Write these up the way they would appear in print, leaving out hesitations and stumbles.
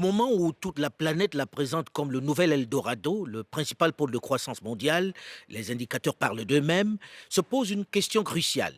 moment où toute la planète la présente comme le nouvel Eldorado, le principal pôle de croissance mondiale, les indicateurs parlent d'eux-mêmes, se pose une question cruciale.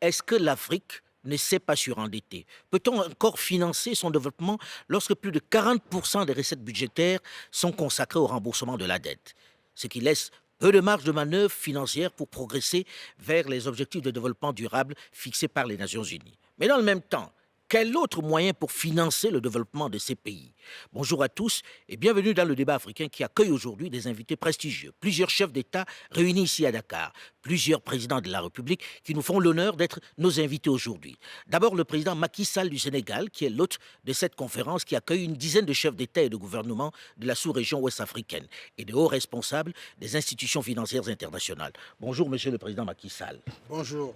Est-ce que l'Afrique ne s'est pas surendettée? Peut-on encore financer son développement lorsque plus de 40% des recettes budgétaires sont consacrées au remboursement de la dette? Ce qui laisse peu de marge de manœuvre financière pour progresser vers les objectifs de développement durable fixés par les Nations Unies. Mais dans le même temps, quel autre moyen pour financer le développement de ces pays? Bonjour à tous et bienvenue dans le débat africain qui accueille aujourd'hui des invités prestigieux. Plusieurs chefs d'État réunis ici à Dakar, plusieurs présidents de la République qui nous font l'honneur d'être nos invités aujourd'hui. D'abord le président Macky Sall du Sénégal qui est l'hôte de cette conférence qui accueille une dizaine de chefs d'État et de gouvernement de la sous-région ouest-africaine et de hauts responsables des institutions financières internationales. Bonjour monsieur le président Macky Sall. Bonjour.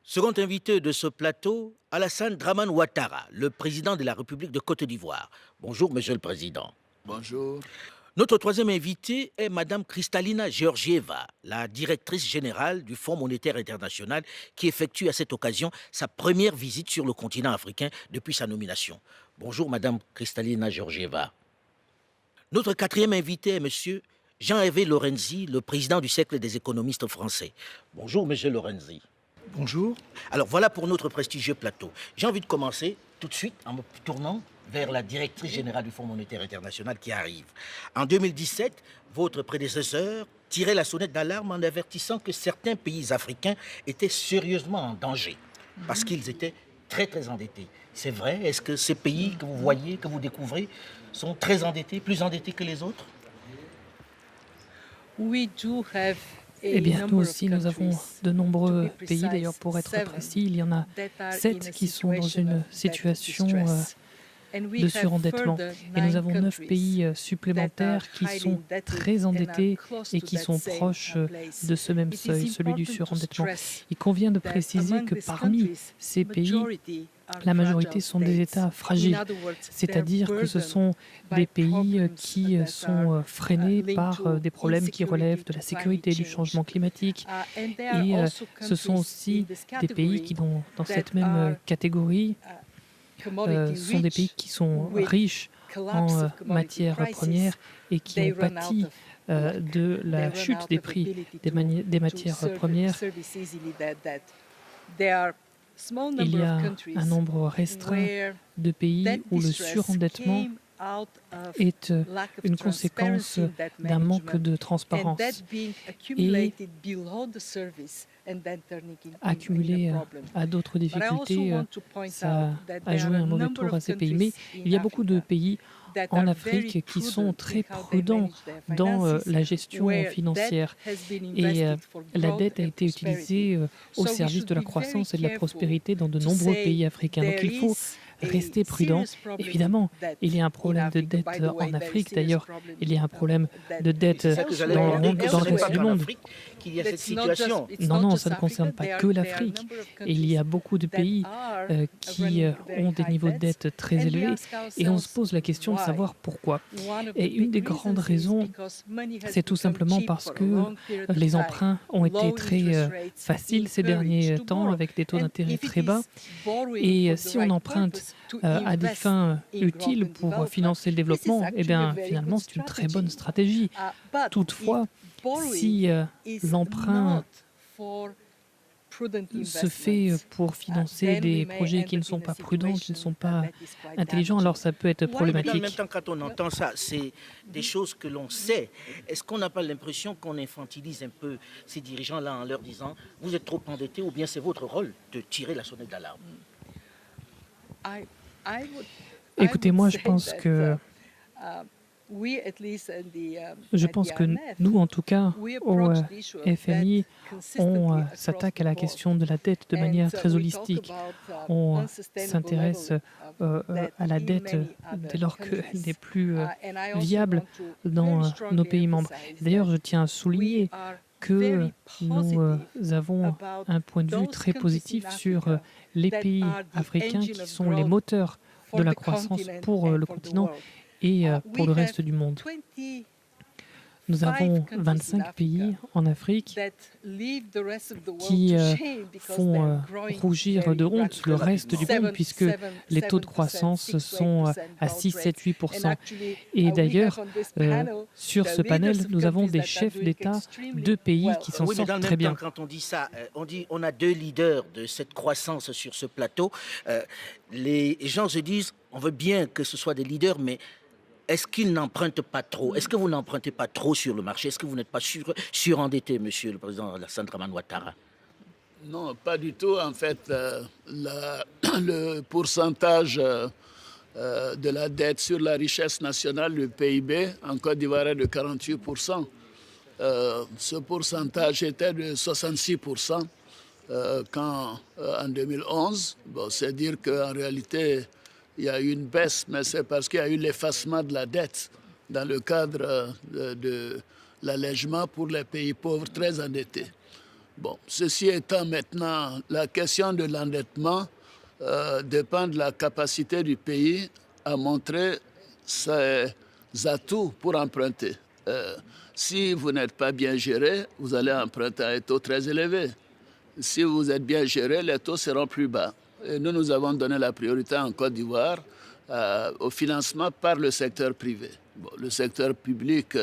Second invité de ce plateau, Alassane Dramane Ouattara, le président de la République de Côte d'Ivoire. Bonjour, monsieur le président. Bonjour. Notre troisième invité est madame Kristalina Georgieva, la directrice générale du Fonds monétaire international, qui effectue à cette occasion sa première visite sur le continent africain depuis sa nomination. Bonjour, madame Kristalina Georgieva. Notre quatrième invité est monsieur Jean-Hervé Lorenzi, le président du Cercle des économistes français. Bonjour, monsieur Lorenzi. Bonjour. Alors voilà pour notre prestigieux plateau. J'ai envie de commencer tout de suite en me tournant vers la directrice générale du Fonds monétaire international qui arrive. En 2017, votre prédécesseur tirait la sonnette d'alarme en avertissant que certains pays africains étaient sérieusement en danger parce qu'ils étaient très très endettés. C'est vrai? Est-ce que ces pays que vous voyez, que vous découvrez, sont très endettés, plus endettés que les autres? Eh bien, nous aussi, nous avons de nombreux pays. D'ailleurs, pour être précis, il y en a 7 qui sont dans une situation de surendettement. Et nous avons 9 pays supplémentaires qui sont très endettés et qui sont proches de ce même seuil, celui du surendettement. Il convient de préciser que parmi ces pays, la majorité sont des États fragiles, c'est-à-dire que ce sont des pays qui sont freinés par des problèmes qui relèvent de la sécurité, du changement climatique. Et ce sont aussi des pays qui, dans cette même catégorie, sont des pays qui sont riches en matières premières et qui ont pâti de la chute des prix des matières premières. Il y a un nombre restreint de pays où le surendettement est une conséquence d'un manque de transparence et accumulé à d'autres difficultés, ça a joué un mauvais tour à ces pays. Mais il y a beaucoup de pays en Afrique qui sont très prudents dans la gestion financière. Et la dette a été utilisée au service de la croissance et de la prospérité dans de nombreux pays africains. Donc il faut rester prudent. Évidemment, il y a un problème de dette en Afrique. D'ailleurs, il y a un problème de dette dans le monde, dans le reste du monde. Non, ça ne concerne pas que l'Afrique. Il y a beaucoup de pays qui ont des niveaux de dette très élevés et on se pose la question de savoir pourquoi. Et une des grandes raisons, c'est tout simplement parce que les emprunts ont été très faciles ces derniers temps avec des taux d'intérêt très bas. Et si on emprunte à des fins utiles pour financer le développement, eh bien, finalement, c'est une très bonne stratégie. Toutefois, si l'emprunt se fait pour financer des projets qui ne sont pas prudents, qui ne sont pas intelligents, alors ça peut être problématique. En même temps, quand on entend ça, c'est des choses que l'on sait. Est-ce qu'on n'a pas l'impression qu'on infantilise un peu ces dirigeants-là en leur disant « vous êtes trop endettés » ou bien c'est votre rôle de tirer la sonnette d'alarme? Écoutez, moi, je pense que nous, en tout cas, au FMI, on s'attaque à la question de la dette de manière très holistique. On s'intéresse à la dette dès lors qu'elle n'est plus viable dans nos pays membres. D'ailleurs, je tiens à souligner que nous avons un point de vue très positif sur les pays africains qui sont les moteurs de la croissance pour le continent et pour le reste du monde. Nous avons 25 pays en Afrique qui font rougir de honte le reste du monde, puisque les taux de croissance sont à 6, 7, 8%. Et d'ailleurs, sur ce panel, nous avons des chefs d'État de pays qui s'en sortent très bien. Quand on dit ça, on a deux leaders de cette croissance sur ce plateau. Les gens se disent, on veut bien que ce soit des leaders, mais est-ce qu'ils n'empruntent pas trop? Est-ce que vous n'empruntez pas trop sur le marché? Est-ce que vous n'êtes pas surendetté, monsieur le président Alassane Dramane Ouattara? Non, pas du tout. En fait, le pourcentage de la dette sur la richesse nationale, le PIB, en Côte d'Ivoire est de 48%. Ce pourcentage était de 66% en 2011. Bon, c'est dire qu'en réalité, il y a eu une baisse, mais c'est parce qu'il y a eu l'effacement de la dette dans le cadre de l'allègement pour les pays pauvres très endettés. Bon, ceci étant maintenant, la question de l'endettement dépend de la capacité du pays à montrer ses atouts pour emprunter. Si vous n'êtes pas bien géré, vous allez emprunter à un taux très élevé. Si vous êtes bien géré, les taux seront plus bas. Et nous avons donné la priorité en Côte d'Ivoire au financement par le secteur privé. Bon, le secteur public,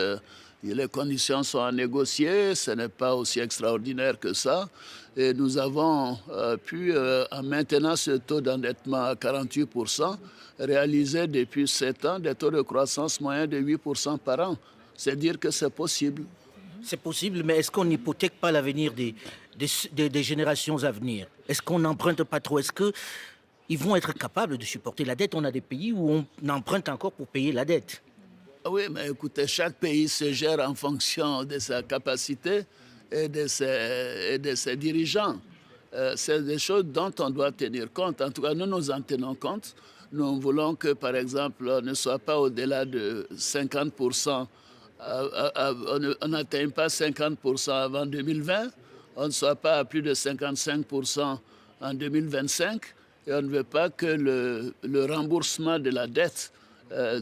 les conditions sont à négocier, ce n'est pas aussi extraordinaire que ça. Et nous avons pu, en maintenant ce taux d'endettement à 48%, réaliser depuis 7 ans des taux de croissance moyens de 8% par an. C'est dire que c'est possible. C'est possible, mais est-ce qu'on n'hypothèque pas l'avenir des générations à venir? Est-ce qu'on n'emprunte pas trop? Est-ce qu'ils vont être capables de supporter la dette? On a des pays où on emprunte encore pour payer la dette. Oui, mais écoutez, chaque pays se gère en fonction de sa capacité et de ses dirigeants. C'est des choses dont on doit tenir compte. En tout cas, nous en tenons compte. Nous voulons que, par exemple, on ne soit pas au-delà de 50%. On n'atteigne pas 50% avant 2020, on ne soit pas à plus de 55% en 2025 et on ne veut pas que le remboursement de la dette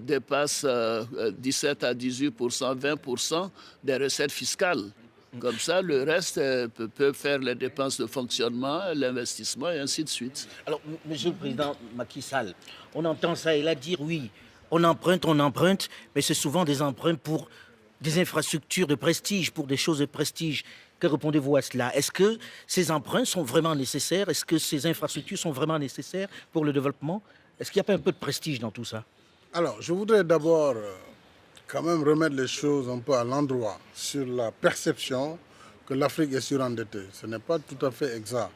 dépasse 17 à 18%, 20% des recettes fiscales. Comme ça, le reste peut faire les dépenses de fonctionnement, l'investissement et ainsi de suite. Alors, Monsieur le Président Macky Sall, on entend ça et là dire oui, on emprunte, mais c'est souvent des emprunts pour des infrastructures de prestige, pour des choses de prestige. Que répondez-vous à cela? Est-ce que ces emprunts sont vraiment nécessaires? Est-ce que ces infrastructures sont vraiment nécessaires pour le développement? Est-ce qu'il n'y a pas un peu de prestige dans tout ça? Alors, je voudrais d'abord quand même remettre les choses un peu à l'endroit sur la perception que l'Afrique est surendettée. Ce n'est pas tout à fait exact.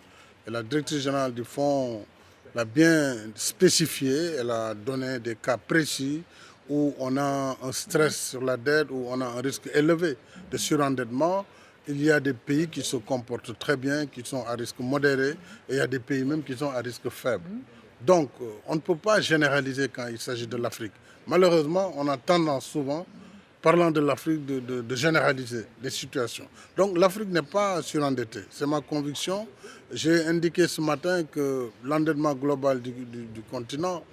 Et la directrice générale du Fonds l'a bien spécifié, elle a donné des cas précis où on a un stress sur la dette, où on a un risque élevé de surendettement. Il y a des pays qui se comportent très bien, qui sont à risque modéré, et il y a des pays même qui sont à risque faible. Donc, on ne peut pas généraliser quand il s'agit de l'Afrique. Malheureusement, on a tendance souvent, parlant de l'Afrique, de généraliser les situations. Donc, l'Afrique n'est pas surendettée. C'est ma conviction. J'ai indiqué ce matin que l'endettement global du continent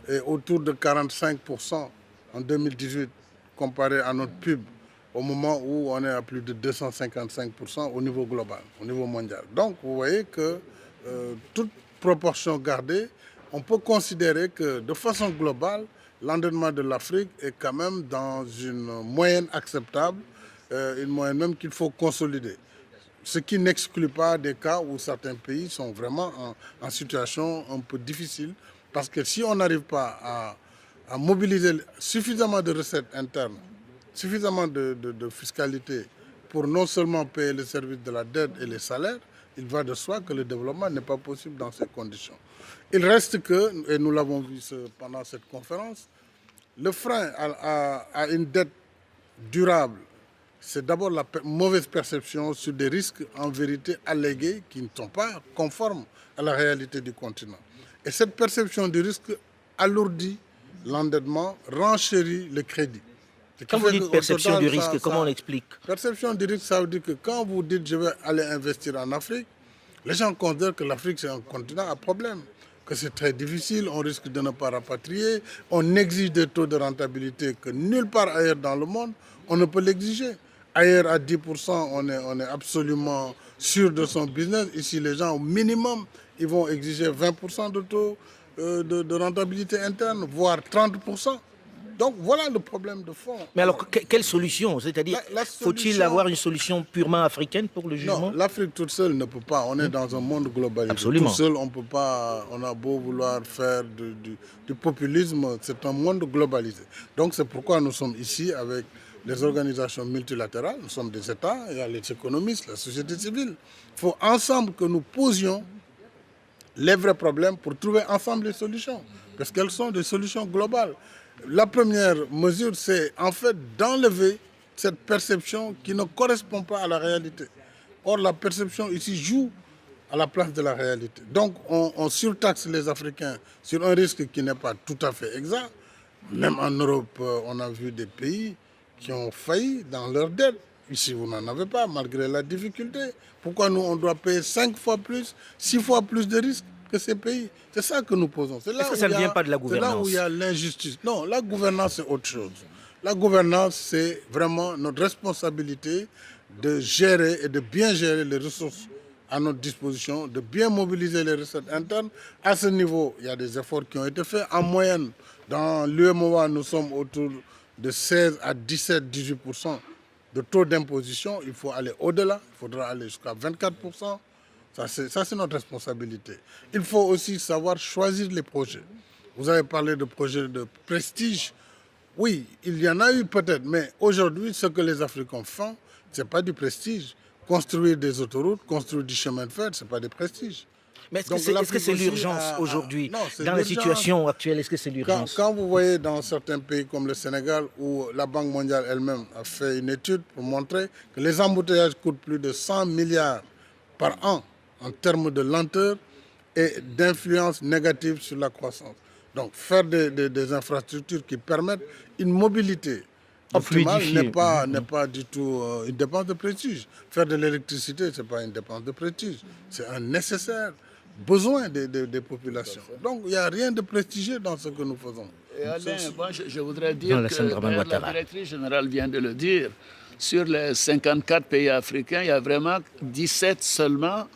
est autour de 45% en 2018, comparé à notre PIB, au moment où on est à plus de 255% au niveau global, au niveau mondial. Donc, vous voyez que toute proportion gardée, on peut considérer que de façon globale, l'endettement de l'Afrique est quand même dans une moyenne acceptable, une moyenne même qu'il faut consolider. Ce qui n'exclut pas des cas où certains pays sont vraiment en situation un peu difficile, parce que si on n'arrive pas à mobiliser suffisamment de recettes internes, suffisamment de fiscalité pour non seulement payer le service de la dette et les salaires, il va de soi que le développement n'est pas possible dans ces conditions. Il reste que, et nous l'avons vu pendant cette conférence, le frein à une dette durable, c'est d'abord la mauvaise perception sur des risques en vérité allégués qui ne sont pas conformes à la réalité du continent. Et cette perception du risque alourdit l'endettement, renchérit le crédit. Quand vous dites perception du risque, comment on l'explique? Perception du risque, ça veut dire que quand vous dites je vais aller investir en Afrique, les gens considèrent que l'Afrique c'est un continent à problème, que c'est très difficile, on risque de ne pas rapatrier, on exige des taux de rentabilité que nulle part ailleurs dans le monde, on ne peut l'exiger. Ailleurs, à 10%, on est absolument sûr de son business. Ici, les gens, au minimum, ils vont exiger 20% de taux de rentabilité interne, voire 30%. Donc, voilà le problème de fond. Mais alors, quelle solution? C'est-à-dire, faut-il avoir une solution purement africaine pour le jugement? Non, l'Afrique toute seule ne peut pas. On est dans un monde globalisé. Absolument. Tout seul, on ne peut pas. On a beau vouloir faire du populisme, c'est un monde globalisé. Donc, c'est pourquoi nous sommes ici avec les organisations multilatérales. Nous sommes des États, il y a les économistes, la société civile. Il faut ensemble que nous posions les vrais problèmes pour trouver ensemble les solutions. Parce qu'elles sont des solutions globales. La première mesure, c'est en fait d'enlever cette perception qui ne correspond pas à la réalité. Or, la perception ici joue à la place de la réalité. Donc, on surtaxe les Africains sur un risque qui n'est pas tout à fait exact. Même en Europe, on a vu des pays qui ont failli dans leurs dettes. Ici, vous n'en avez pas, malgré la difficulté. Pourquoi nous, on doit payer 5 fois plus, 6 fois plus de risques que ces pays? C'est ça que nous posons. Est-ce que ça ne vient pas de la gouvernance? C'est là où il y a l'injustice. Non, la gouvernance, c'est autre chose. La gouvernance, c'est vraiment notre responsabilité de gérer et de bien gérer les ressources à notre disposition, de bien mobiliser les recettes internes. À ce niveau, il y a des efforts qui ont été faits. En moyenne, dans l'UEMOA, nous sommes autour de 16 à 17, 18% de taux d'imposition. Il faut aller au-delà, il faudra aller jusqu'à 24%. Ça, c'est notre responsabilité. Il faut aussi savoir choisir les projets. Vous avez parlé de projets de prestige. Oui, il y en a eu peut-être, mais aujourd'hui, ce que les Africains font, ce n'est pas du prestige. Construire des autoroutes, construire du chemin de fer, ce n'est pas du prestige. Mais est-ce que c'est l'urgence aujourd'hui? Dans la situation actuelle, est-ce que c'est l'urgence? Quand vous voyez dans certains pays comme le Sénégal, où la Banque mondiale elle-même a fait une étude pour montrer que les embouteillages coûtent plus de 100 milliards par an en termes de lenteur et d'influence négative sur la croissance. Donc faire des infrastructures qui permettent une mobilité optimale n'est pas du tout une dépense de prestige. Faire de l'électricité, ce n'est pas une dépense de prestige. C'est un nécessaire besoin des populations. Donc il n'y a rien de prestigieux dans ce que nous faisons. Et Alain, moi, je voudrais dire que la directrice générale vient de le dire. Sur les 54 pays africains, il y a vraiment 17 seulement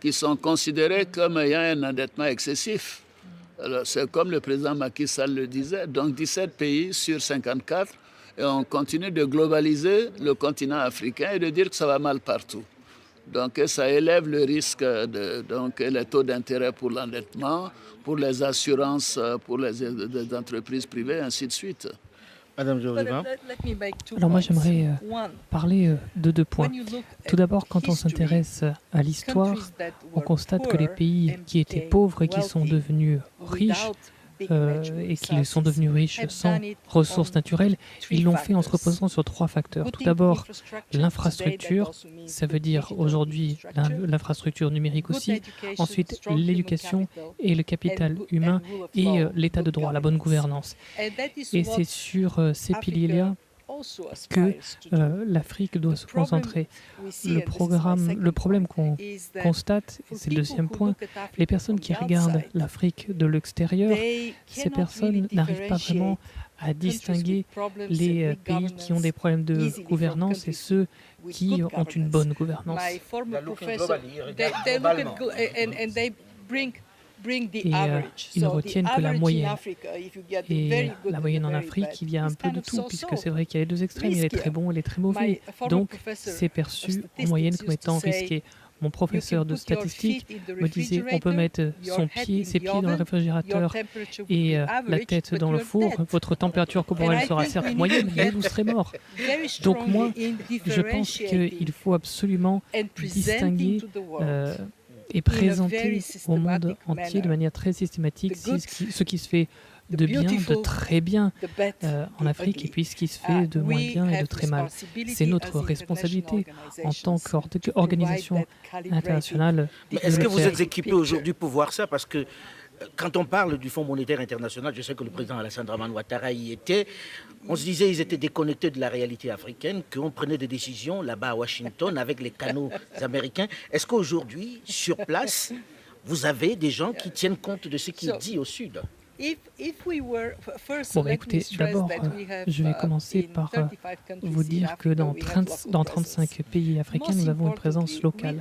qui sont considérés comme ayant un endettement excessif. C'est comme le président Macky Sall le disait, donc 17 pays sur 54, et on continue de globaliser le continent africain et de dire que ça va mal partout. Donc ça élève le risque, donc les taux d'intérêt pour l'endettement, pour les assurances, pour les entreprises privées, ainsi de suite. Madame Djordjiba. Alors moi j'aimerais parler de 2 points. Tout d'abord, quand on s'intéresse à l'histoire, on constate que les pays qui étaient pauvres et qui sont devenus riches et qui sont devenus riches sans ressources naturelles, ils l'ont fait en se reposant sur 3 facteurs. Tout d'abord, l'infrastructure, ça veut dire aujourd'hui l'infrastructure numérique aussi. Ensuite, l'éducation et le capital humain et l'état de droit, la bonne gouvernance. Et c'est sur ces piliers-là que l'Afrique doit se concentrer. Le problème qu'on constate, et c'est le 2e point, les personnes qui regardent l'Afrique de l'extérieur, ces personnes n'arrivent pas vraiment à distinguer les pays qui ont des problèmes de gouvernance et ceux qui ont une bonne gouvernance. Et ils ne retiennent que la moyenne. Et la moyenne en Afrique, il y a un peu de tout, puisque c'est vrai qu'il y a les 2 extrêmes, il y a les très bons et les très mauvais. Donc, c'est perçu en moyenne comme étant risqué. Mon professeur de statistique me disait on peut mettre ses pieds dans le réfrigérateur et la tête dans le four, votre température corporelle sera certes moyenne, mais vous serez mort. Donc moi, je pense qu'il faut absolument distinguer et présenter au monde entier de manière très systématique ce qui se fait de bien, de très bien en Afrique et puis ce qui se fait de moins bien et de très mal. C'est notre responsabilité en tant qu'organisation internationale. Est-ce que vous êtes équipé aujourd'hui pour voir ça? Parce que quand on parle du Fonds monétaire international, je sais que le président Alassane Dramane Ouattara y était, on se disait qu'ils étaient déconnectés de la réalité africaine, qu'on prenait des décisions là-bas à Washington avec les canaux américains. Est-ce qu'aujourd'hui, sur place, vous avez des gens qui tiennent compte de ce qu'il dit au Sud? Bon, écoutez, d'abord, je vais commencer par vous dire que dans 35 pays africains, nous avons une présence locale.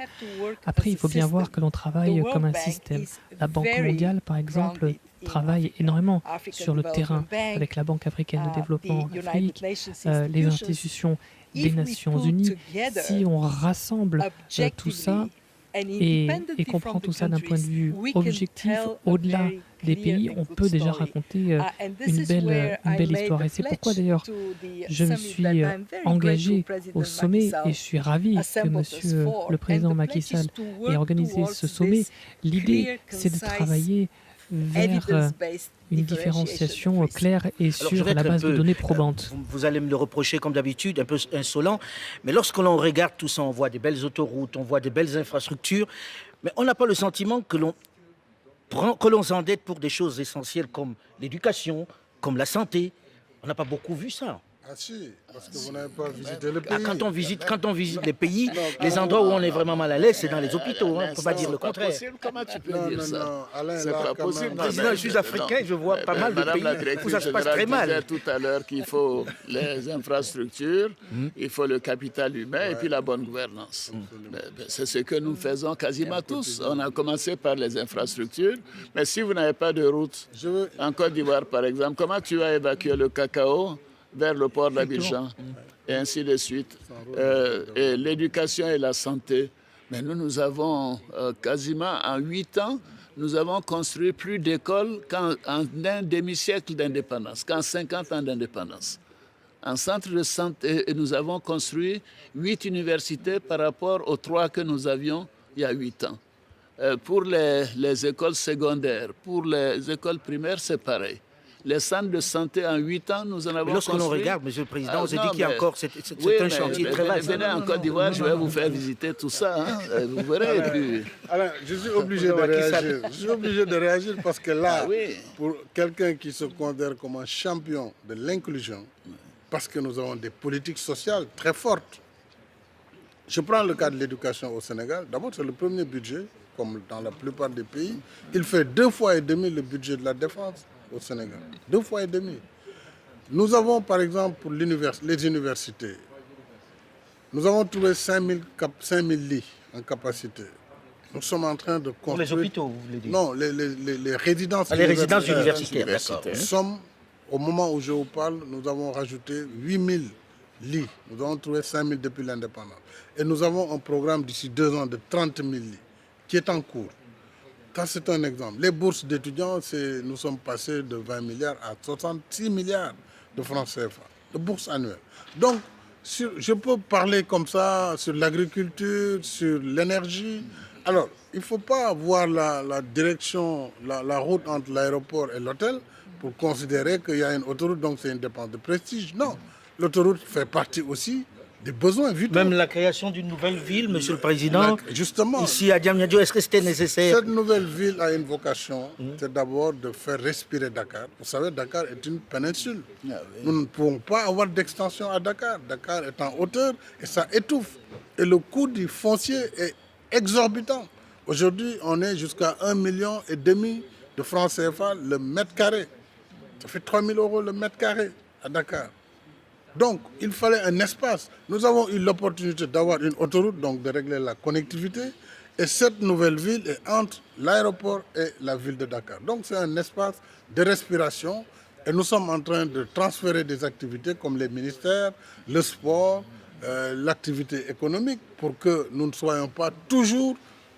Après, il faut bien voir que l'on travaille comme un système. La Banque mondiale, par exemple, travaille énormément sur le terrain avec la Banque africaine de développement en Afrique, les institutions des Nations Unies. Si on rassemble tout ça et qu'on prend tout ça d'un point de vue objectif, au-delà des pays, on peut déjà raconter une belle histoire. Et c'est pourquoi d'ailleurs je me suis engagé au sommet et je suis ravi que Monsieur le Président Macky Sall ait organisé ce sommet. L'idée, c'est de travailler vers une différenciation claire et sur la base de données probantes. Vous allez me le reprocher comme d'habitude, un peu insolent, mais lorsque l'on regarde tout ça, on voit des belles autoroutes, on voit des belles infrastructures, mais on n'a pas le sentiment que l'on s'endette pour des choses essentielles comme l'éducation, comme la santé. On n'a pas beaucoup vu ça. Ah si, parce que vous n'avez pas visité le pays. Quand on visite les pays, les endroits où on est vraiment mal à l'aise, c'est dans les hôpitaux. On ne peut pas dire le contraire. Comment tu peux dire ça? Non, Alain, c'est pas possible. Président, je suis africain, je vois pas mal de pays où ça se passe très mal. Je disais tout à l'heure qu'il faut les infrastructures, il faut le capital humain et puis la bonne gouvernance. C'est ce que nous faisons quasiment tous. On a commencé par les infrastructures, mais si vous n'avez pas de route, en Côte d'Ivoire par exemple, comment tu vas évacuer le cacao vers le port d'Abidjan, et ainsi de suite. Et l'éducation et la santé. Mais nous avons quasiment en 8 ans, nous avons construit plus d'écoles qu'en un demi-siècle d'indépendance, qu'en 50 ans d'indépendance. En centre de santé, nous avons construit 8 universités par rapport aux 3 que nous avions il y a 8 ans. Pour les écoles secondaires, pour les écoles primaires, c'est pareil. Les centres de santé en 8 ans, nous en avons Lorsque construit. l'on regarde, Monsieur le Président, on s'est dit qu'il y a encore c'est un chantier très vaste. Venez en Côte d'Ivoire, je vais vous faire visiter tout ça. Hein, vous verrez. Alain, je suis obligé de réagir. Je suis obligé de réagir parce que là, pour quelqu'un qui se considère comme un champion de l'inclusion, parce que nous avons des politiques sociales très fortes. Je prends le cas de l'éducation au Sénégal. D'abord, c'est le premier budget, comme dans la plupart des pays. Il fait 2,5 fois le budget de la défense au Sénégal. 2,5 fois. Nous avons, par exemple, pour les universités, nous avons trouvé 5 000 lits en capacité. Nous sommes en train de construire... Pour les hôpitaux, vous voulez dire? Non, les résidences les résidences universitaires, d'accord. Nous sommes, au moment où je vous parle, nous avons rajouté 8 000 lits. Nous avons trouvé 5 000 depuis l'indépendance. Et nous avons un programme d'ici 2 ans de 30 000 lits qui est en cours. Ça, c'est un exemple. Les bourses d'étudiants, nous sommes passés de 20 milliards à 66 milliards de francs CFA, de bourses annuelles. Donc, je peux parler comme ça sur l'agriculture, sur l'énergie. Alors, il ne faut pas voir la direction, la route entre l'aéroport et l'hôtel pour considérer qu'il y a une autoroute, donc c'est une dépense de prestige. Non, l'autoroute fait partie aussi des besoins vitaux. Même la création d'une nouvelle ville, Monsieur le Président, justement, ici à Diamniadio, est-ce que c'était nécessaire? Cette nouvelle ville a une vocation, c'est d'abord de faire respirer Dakar. Vous savez, Dakar est une péninsule. Nous ne pouvons pas avoir d'extension à Dakar. Dakar est en hauteur et ça étouffe. Et le coût du foncier est exorbitant. Aujourd'hui, on est jusqu'à 1,5 million de francs CFA le mètre carré. Ça fait 3 000 € le mètre carré à Dakar. Donc, il fallait un espace. Nous avons eu l'opportunité d'avoir une autoroute, donc de régler la connectivité. Et cette nouvelle ville est entre l'aéroport et la ville de Dakar. Donc, c'est un espace de respiration. Et nous sommes en train de transférer des activités comme les ministères, le sport, l'activité économique, pour que nous ne soyons pas toujours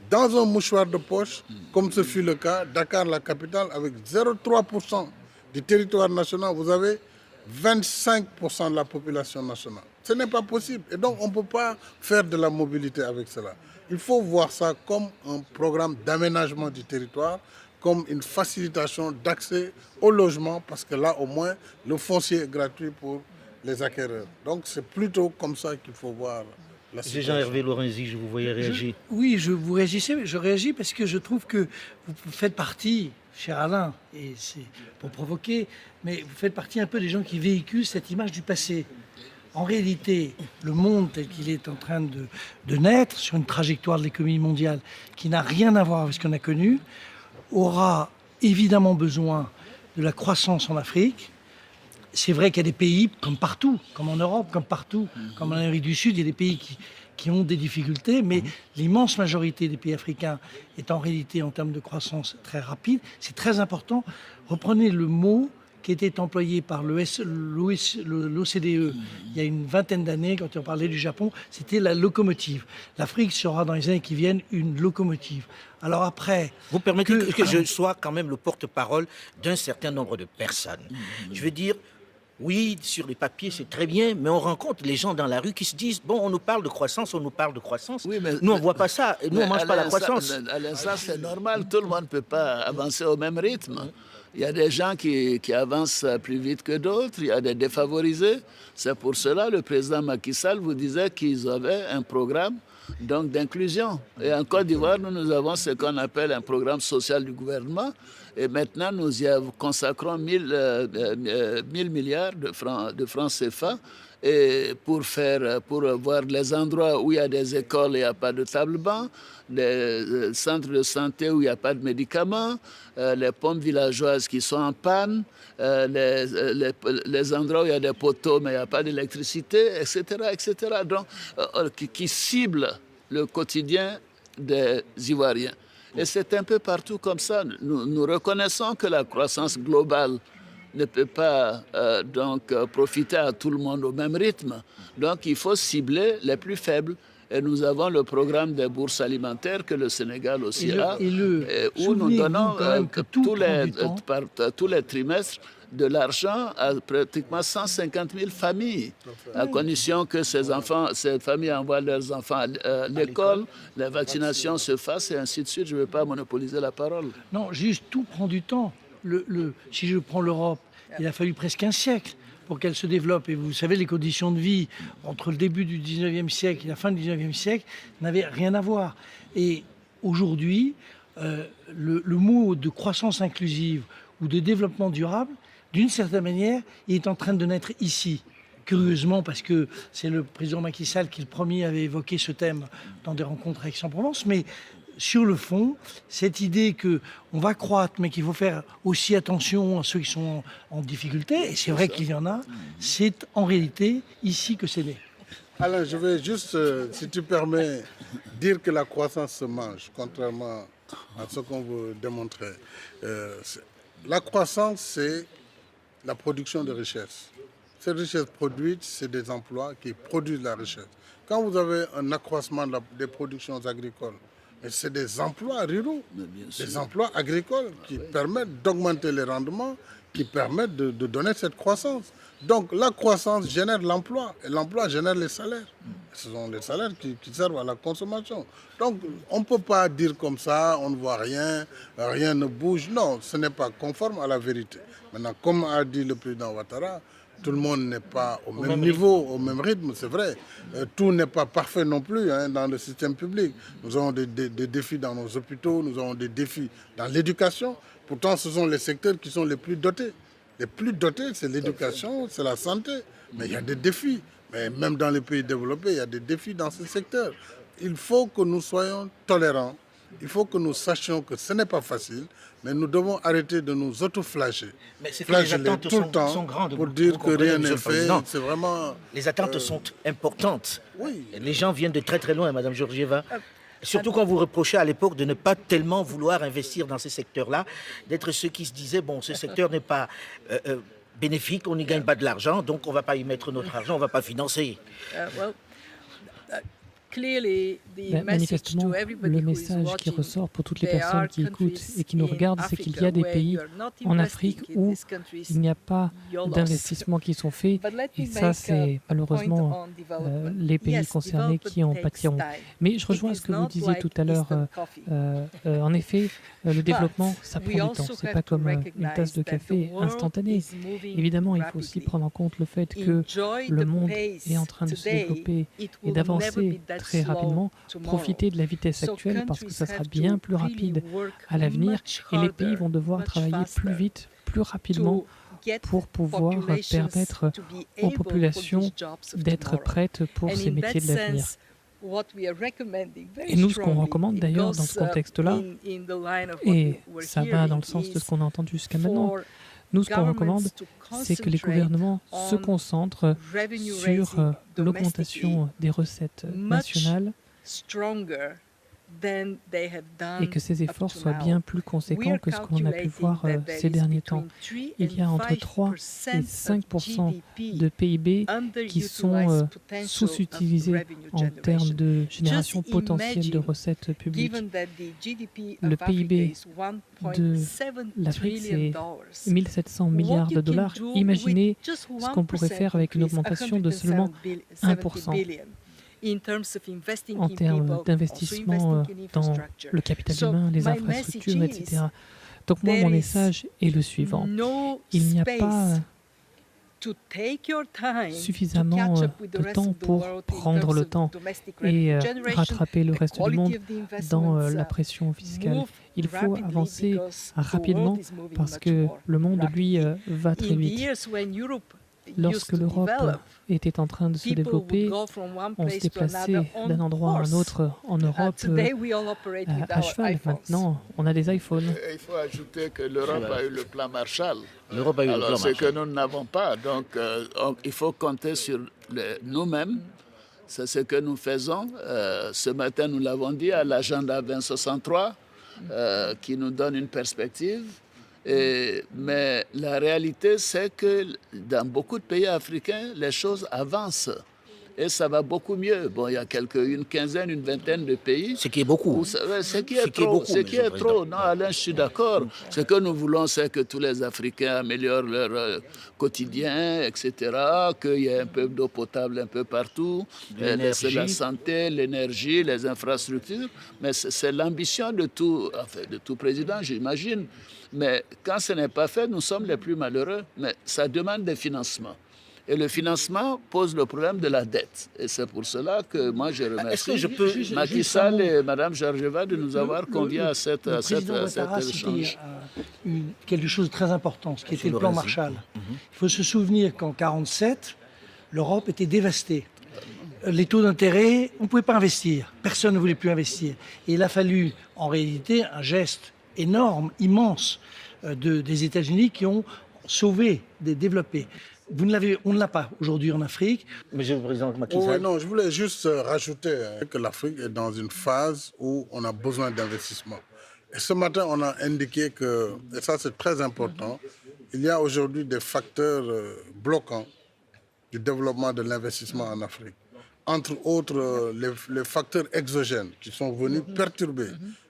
dans un mouchoir de poche, comme ce fut le cas. Dakar, la capitale, avec 0,3% du territoire national, vous avez 25% de la population nationale. Ce n'est pas possible. Et donc, on ne peut pas faire de la mobilité avec cela. Il faut voir ça comme un programme d'aménagement du territoire, comme une facilitation d'accès au logement, parce que là, au moins, le foncier est gratuit pour les acquéreurs. Donc, c'est plutôt comme ça qu'il faut voir la situation. Jean-Hervé Lorenzi, je vous voyais réagir. Oui, je réagis parce que je trouve que vous faites partie, cher Alain, et c'est pour provoquer, mais vous faites partie un peu des gens qui véhiculent cette image du passé. En réalité, le monde tel qu'il est en train de naître, sur une trajectoire de l'économie mondiale qui n'a rien à voir avec ce qu'on a connu, aura évidemment besoin de la croissance en Afrique. C'est vrai qu'il y a des pays, comme partout, comme en Europe, comme partout, comme en Amérique du Sud, il y a des pays qui ont des difficultés, mais l'immense majorité des pays africains est en réalité, en termes de croissance, très rapide. C'est très important. Reprenez le mot qui était employé par l'OCDE il y a une vingtaine d'années, quand on parlait du Japon, c'était la locomotive. L'Afrique sera dans les années qui viennent une locomotive. Alors après... Vous permettez que je sois quand même le porte-parole d'un certain nombre de personnes. Je veux dire, oui, sur les papiers, c'est très bien, mais on rencontre les gens dans la rue qui se disent, bon, on nous parle de croissance, on nous parle de croissance. Oui, nous, on ne voit pas ça. Nous, on ne mange pas la croissance. À l'instant, c'est normal. Tout le monde ne peut pas avancer au même rythme. Il y a des gens qui avancent plus vite que d'autres, il y a des défavorisés. C'est pour cela que le président Macky Sall vous disait qu'ils avaient un programme donc d'inclusion. Et en Côte d'Ivoire, nous avons ce qu'on appelle un programme social du gouvernement. Et maintenant, nous y consacrons 1000 milliards de francs CFA. Et pour voir les endroits où il y a des écoles et il n'y a pas de table-banc, des centres de santé où il n'y a pas de médicaments, les pompes villageoises qui sont en panne, les endroits où il y a des poteaux mais il n'y a pas d'électricité, etc., etc. Donc, qui ciblent le quotidien des Ivoiriens. Et c'est un peu partout comme ça. Nous reconnaissons que la croissance globale ne peut pas profiter à tout le monde au même rythme. Donc il faut cibler les plus faibles. Et nous avons le programme des bourses alimentaires que le Sénégal aussi a, où nous donnons tous les trimestres de l'argent à pratiquement 150 000 familles, à condition que ces familles envoient leurs enfants à l'école, les vaccinations se fassent et ainsi de suite. Je ne veux pas monopoliser la parole. Non, juste tout prend du temps. Si je prends l'Europe, il a fallu presque un siècle pour qu'elle se développe. Et vous savez, les conditions de vie entre le début du 19e siècle et la fin du 19e siècle n'avaient rien à voir. Et aujourd'hui, le mot de croissance inclusive ou de développement durable, d'une certaine manière, il est en train de naître ici. Curieusement, parce que c'est le président Macky Sall qui, le premier, avait évoqué ce thème dans des rencontres avec Aix-en-Provence. Mais sur le fond, cette idée qu'on va croître, mais qu'il faut faire aussi attention à ceux qui sont en difficulté, et c'est vrai qu'il y en a, c'est en réalité ici que c'est né. Alain, je vais juste, si tu permets, dire que la croissance se mange, contrairement à ce qu'on veut démontrer. La croissance, c'est la production de richesses. Ces richesses produites, c'est des emplois qui produisent la richesse. Quand vous avez un accroissement des productions agricoles, c'est des emplois ruraux, des emplois agricoles qui permettent d'augmenter les rendements, qui permettent de donner cette croissance. Donc la croissance génère l'emploi et l'emploi génère les salaires. Ce sont les salaires qui servent à la consommation. Donc on ne peut pas dire comme ça, on ne voit rien, rien ne bouge. Non, ce n'est pas conforme à la vérité. Maintenant, comme a dit le président Ouattara, tout le monde n'est pas au même niveau, au même rythme, c'est vrai. Tout n'est pas parfait non plus dans le système public. Nous avons des défis dans nos hôpitaux, nous avons des défis dans l'éducation. Pourtant, ce sont les secteurs qui sont les plus dotés. Les plus dotés, c'est l'éducation, c'est la santé. Mais il y a des défis. Mais même dans les pays développés, il y a des défis dans ce secteur. Il faut que nous soyons tolérants. Il faut que nous sachions que ce n'est pas facile, mais nous devons arrêter de nous auto-flageller. Mais c'est que les attentes sont grandes. Pour dire que rien n'est fait, c'est vraiment... Les attentes sont importantes. Oui. Les gens viennent de très très loin, Madame Georgieva. Surtout quand vous reprochez à l'époque de ne pas tellement vouloir investir dans ces secteurs-là, d'être ceux qui se disaient, bon, ce secteur n'est pas bénéfique, on n'y gagne pas de l'argent, donc on ne va pas y mettre notre argent, on ne va pas financer. Manifestement, le message qui ressort pour toutes les personnes qui écoutent et qui nous regardent, c'est qu'il y a des pays en Afrique où il n'y a pas d'investissements qui sont faits. Et ça, c'est malheureusement les pays concernés qui en pâtiront. Mais je rejoins ce que vous disiez tout à l'heure. En effet, le développement, ça prend du temps. Ce n'est pas comme une tasse de café instantanée. Évidemment, il faut aussi prendre en compte le fait que le monde est en train de se développer et d'avancer très rapidement, profiter de la vitesse actuelle parce que ça sera bien plus rapide à l'avenir et les pays vont devoir travailler plus vite, plus rapidement pour pouvoir permettre aux populations d'être prêtes pour ces métiers de l'avenir. Et nous, ce qu'on recommande d'ailleurs dans ce contexte-là, et ça va dans le sens de ce qu'on a entendu jusqu'à maintenant, Nous, ce qu'on recommande, c'est que les gouvernements se concentrent sur l'augmentation des recettes nationales et que ces efforts soient bien plus conséquents que ce qu'on a pu voir ces derniers temps. Il y a entre 3 et 5% de PIB qui sont sous-utilisés en termes de génération potentielle de recettes publiques. Le PIB de l'Afrique, c'est 1 700 milliards de dollars. Imaginez ce qu'on pourrait faire avec une augmentation de seulement 1%. En termes d'investissement dans le capital humain, les infrastructures, etc. Donc moi, mon message est le suivant. Il n'y a pas suffisamment de temps pour prendre le temps et rattraper le reste du monde dans la pression fiscale. Il faut avancer rapidement parce que le monde, lui, va très vite. Lorsque l'Europe était en train de se développer, on se déplaçait d'un endroit à un autre en Europe à cheval. Maintenant, on a des iPhones. Il faut ajouter que l'Europe a eu le plan Marshall. L'Europe a eu le plan Marshall. C'est que nous n'avons pas. Donc, il faut compter sur nous-mêmes. C'est ce que nous faisons. Ce matin, nous l'avons dit à l'agenda 2063, qui nous donne une perspective. Mais la réalité, c'est que dans beaucoup de pays africains, les choses avancent. Et ça va beaucoup mieux. Bon, il y a une quinzaine, une vingtaine de pays. Ce qui est beaucoup. Ce qui est trop. Non, Alain, je suis d'accord. Ce que nous voulons, c'est que tous les Africains améliorent leur quotidien, etc. Qu'il y ait un peu d'eau potable un peu partout. La santé, l'énergie, les infrastructures. Mais c'est l'ambition de tout président, j'imagine. Mais quand ce n'est pas fait, nous sommes les plus malheureux. Mais ça demande des financements. Et le financement pose le problème de la dette. Et c'est pour cela que moi, je remercie Macky Sall et Mme Georgieva de nous avoir conviés à cet échange. Quelque chose de très important, ce qui était le plan Marshall. Il faut se souvenir qu'en 1947, l'Europe était dévastée. Les taux d'intérêt, on ne pouvait pas investir. Personne ne voulait plus investir. Et il a fallu, en réalité, un geste énorme, immense, des États-Unis qui ont sauvé, développé. On ne l'a pas aujourd'hui en Afrique. Monsieur le Président Macky Sall. Non, je voulais juste rajouter que l'Afrique est dans une phase où on a besoin d'investissement. Et ce matin, on a indiqué que, et ça c'est très important, il y a aujourd'hui des facteurs bloquants du développement de l'investissement en Afrique. Entre autres, les facteurs exogènes qui sont venus perturber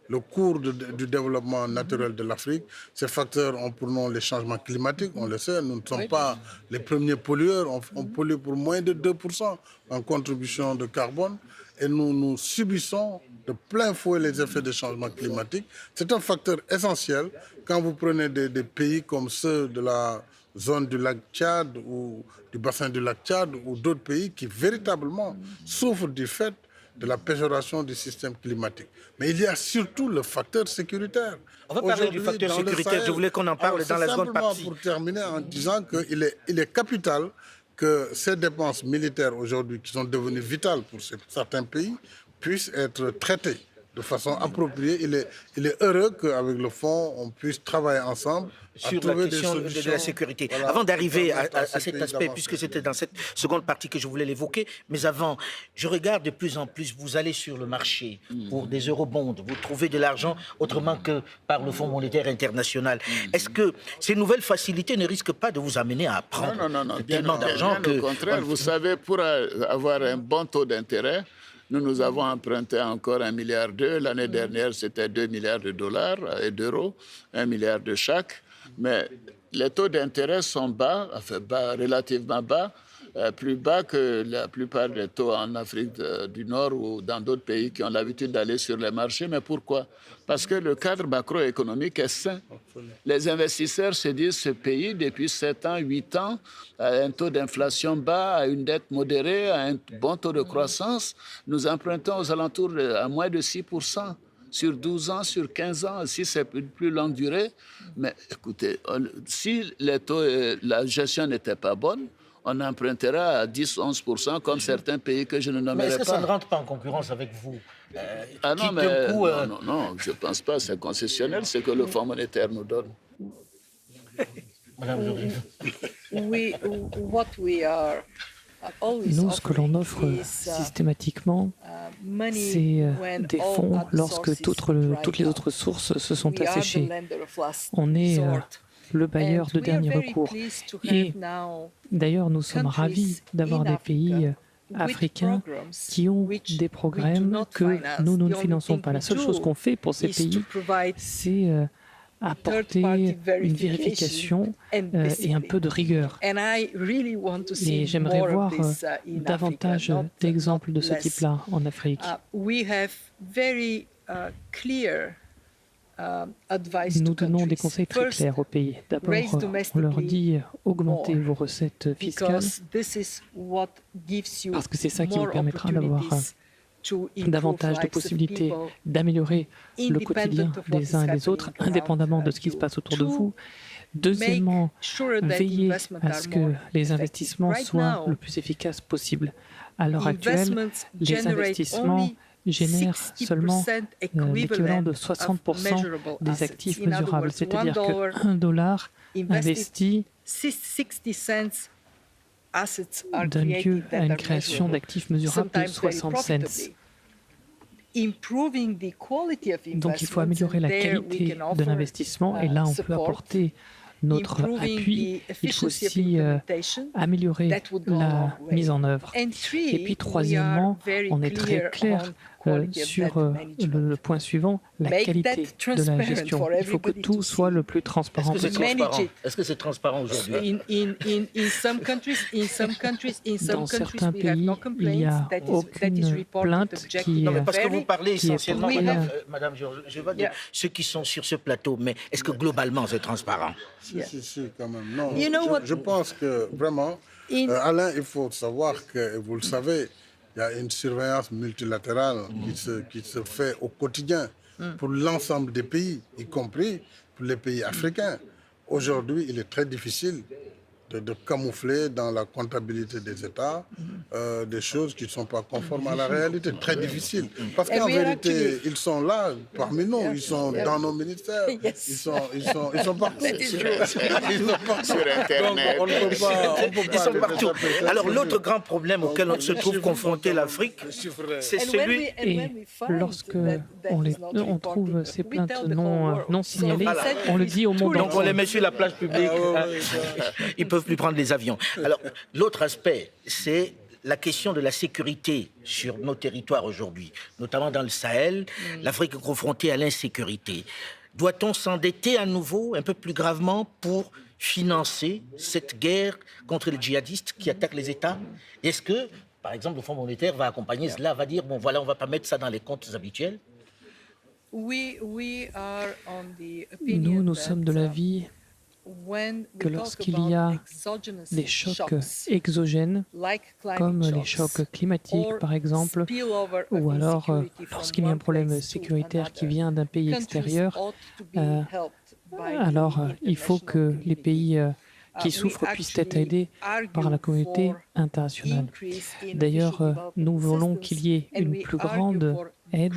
le cours du développement naturel de l'Afrique. Ces facteurs ont pour nom les changements climatiques, on le sait, nous ne sommes pas les premiers pollueurs, on pollue pour moins de 2% en contribution de carbone et nous subissons de plein fouet les effets des changements climatiques. C'est un facteur essentiel quand vous prenez des pays comme ceux de la zone du lac Tchad ou du bassin du lac Tchad ou d'autres pays qui véritablement souffrent du fait de la péjoration du système climatique. Mais il y a surtout le facteur sécuritaire. On va parler du facteur sécuritaire. Je voulais qu'on en parle dans la seconde partie. Pour terminer en disant qu'il est capital que ces dépenses militaires aujourd'hui, qui sont devenues vitales pour certains pays, puissent être traitées de façon appropriée. Il est heureux qu'avec le fonds, on puisse travailler ensemble sur la question de la sécurité. Voilà, avant d'arriver à cet aspect, puisque c'était dans cette seconde partie que je voulais l'évoquer, mais avant, je regarde de plus en plus, vous allez sur le marché pour des eurobonds, vous trouvez de l'argent autrement que par le Fonds monétaire international. Est-ce que ces nouvelles facilités ne risquent pas de vous amener à prendre tellement d'argent que... Au contraire, vous savez, pour avoir un bon taux d'intérêt, nous avons emprunté encore 1,2 milliard. L'année dernière, c'était 2 milliards de dollars et d'euros, 1 milliard de chaque. Mais les taux d'intérêt sont bas, relativement bas, plus bas que la plupart des taux en Afrique du Nord ou dans d'autres pays qui ont l'habitude d'aller sur les marchés. Mais pourquoi? Parce que le cadre macroéconomique est sain. Les investisseurs se disent ce pays, depuis 7 ans, 8 ans, a un taux d'inflation bas, a une dette modérée, a un bon taux de croissance. Nous empruntons aux alentours à moins de 6%. Sur 12 ans, sur 15 ans, si c'est une plus longue durée. Mais écoutez, si les taux, la gestion n'était pas bonne, on empruntera à 10-11% comme certains pays que je ne nommerai pas. Mais est-ce que ça ne rentre pas en concurrence avec vous non, je ne pense pas. C'est concessionnel, ce que le Fonds monétaire nous donne. Madame Georgieva. Nous, ce que l'on offre systématiquement, c'est des fonds lorsque toutes les autres sources se sont asséchées. On est le bailleur de dernier recours. Et d'ailleurs, nous sommes ravis d'avoir des pays africains qui ont des programmes que nous ne finançons pas. La seule chose qu'on fait pour ces pays, c'est apporter une vérification et un peu de rigueur. Et j'aimerais voir davantage d'exemples de ce type-là en Afrique. Nous donnons des conseils très clairs aux pays. D'abord, on leur dit augmentez vos recettes fiscales parce que c'est ça qui vous permettra d'avoir davantage de possibilités d'améliorer le quotidien des uns et des autres, indépendamment de ce qui se passe autour de vous. Deuxièmement, veillez à ce que les investissements soient le plus efficaces possible. À l'heure actuelle, les investissements génèrent seulement l'équivalent de 60% des actifs mesurables, c'est-à-dire que $1 investi donne lieu à une création d'actifs mesurables de 60 cents. Donc il faut améliorer la qualité de l'investissement et là on peut apporter notre appui. Il faut aussi améliorer la mise en œuvre. Et puis troisièmement, on est très clair sur le point suivant, la qualité de la gestion. Il faut que tout soit le plus transparent possible. Est-ce que c'est transparent aujourd'hui? Dans certains pays, il n'y a aucune plainte qui... Non, mais parce que vous parlez essentiellement, Madame Georgieva, de ceux qui sont sur ce plateau, mais est-ce que globalement c'est transparent? Si, quand même. Non, je pense que vraiment, Alain, il faut savoir que, vous le savez, il y a une surveillance multilatérale qui se fait au quotidien pour l'ensemble des pays, y compris pour les pays africains. Aujourd'hui, il est très difficile de camoufler dans la comptabilité des États des choses qui ne sont pas conformes à la réalité. Très difficile. Parce qu'en vérité, ils sont là parmi nous, ils sont dans nos ministères, ils sont partout. Sur Internet. Donc, on ne peut pas Ils sont partout. Alors l'autre grand problème auquel se trouve confrontée l'Afrique, c'est celui... Et lorsque on trouve ces plaintes non signalées, on le dit au monde entier. Donc on les met sur la place publique. Ils ne peuvent plus prendre les avions. Alors l'autre aspect, c'est la question de la sécurité sur nos territoires aujourd'hui, notamment dans le Sahel. L'Afrique est confrontée à l'insécurité. Doit-on s'endetter à nouveau, un peu plus gravement, pour financer cette guerre contre les djihadistes qui attaquent les États? Est-ce que, par exemple, le Fonds monétaire va accompagner cela, va dire, bon voilà, on ne va pas mettre ça dans les comptes habituels? Nous sommes de l'avis que lorsqu'il y a des chocs exogènes, comme les chocs climatiques par exemple, ou alors lorsqu'il y a un problème sécuritaire qui vient d'un pays extérieur, alors il faut que les pays qui souffrent puissent être aidés par la communauté internationale. D'ailleurs, nous voulons qu'il y ait une plus grande aide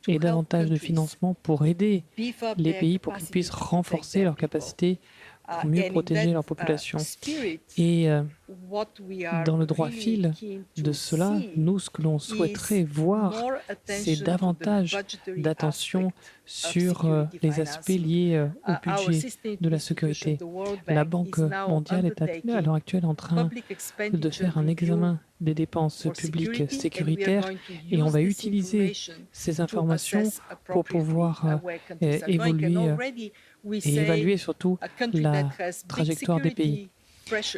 et davantage de financement pour aider les pays pour qu'ils puissent renforcer leur capacité pour mieux protéger leur population. Et dans le droit fil de cela, nous, ce que l'on souhaiterait voir, c'est davantage d'attention sur les aspects liés au budget de la sécurité. La Banque mondiale est à l'heure actuelle en train de faire un examen des dépenses publiques sécuritaires et on va utiliser ces informations pour pouvoir évoluer et évaluer surtout la trajectoire des pays.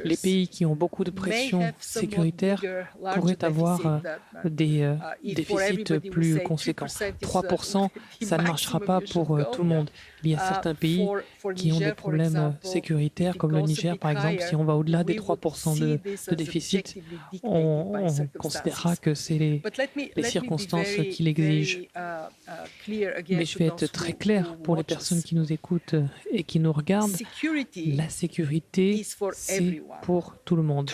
Les pays qui ont beaucoup de pression sécuritaire pourraient avoir des déficits plus conséquents. 3%, ça ne marchera pas pour tout le monde. Il y a certains pays qui ont des problèmes sécuritaires, comme le Niger par exemple. Si on va au-delà des 3% de déficit, on considérera que c'est les circonstances qui l'exigent. Mais je vais être très clair pour les personnes qui nous écoutent et qui nous regardent. La sécurité, c'est pour tout le monde.